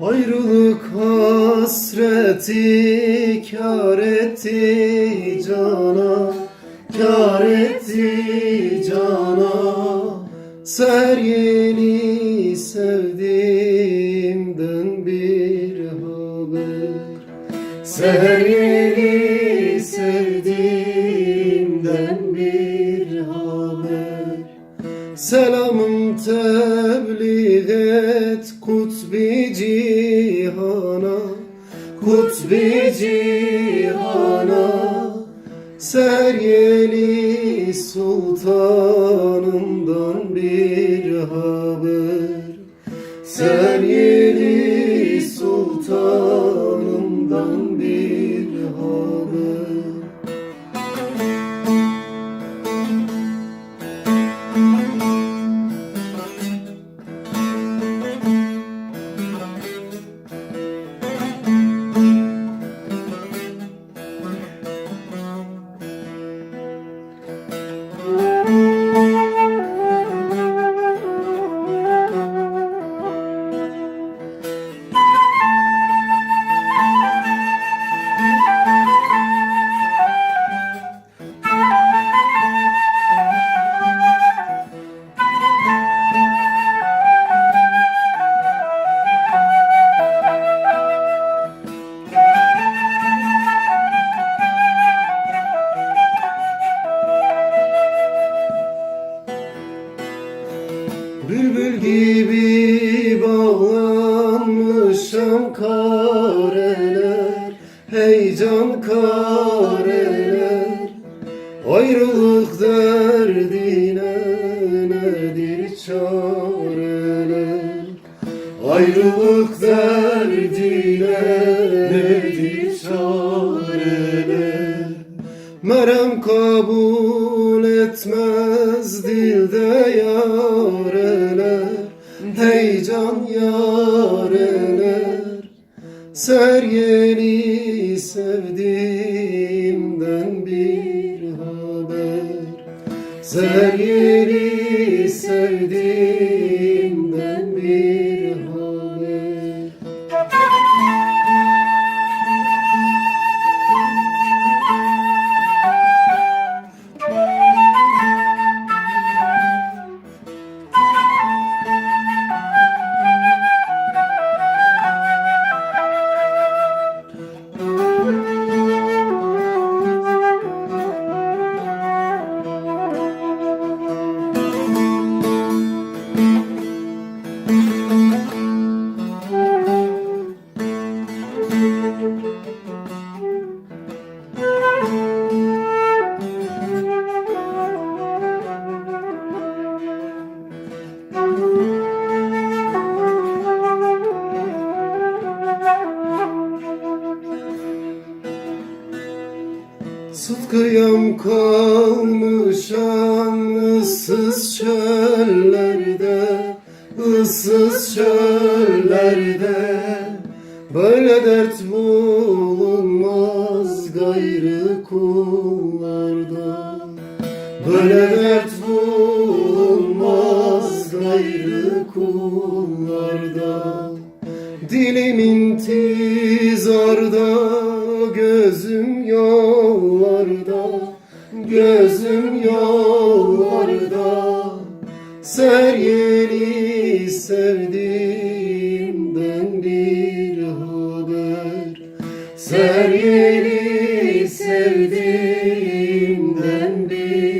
Ayrılık hasreti kâr etti cana, kâr etti cana. Seher yeni sevdiğimden bir haber, seher yeni sevdiğimden bir haber. Selamım tebliğ et kutbi cihana, kutbi cihana. Seher yeni sultanımdan bir haber, seher yeni sultanımdan bir haber. Bülbül gibi bağlanmışam kareler, heyecan kareler. Ayrılık derdine nedir çareler, ayrılık derdine nedir çareler. Merhem kabul etmez dilde yareler, heyecan yareler. Seher yeni sevdiğimden bir haber, seher yeni sevdiğimden bir haber. Sıtkıyam kalmışam ıssız çöllerde, ıssız çöllerde. Böyle dert bulunmaz gayrı kullarda, böyle dert bulunmaz gayrı kullarda. Dilim intizarda, gözüm yollarda, gözüm yollarda. Seher yeni sevdiğimden bir haber, seher yeni sevdiğimden bir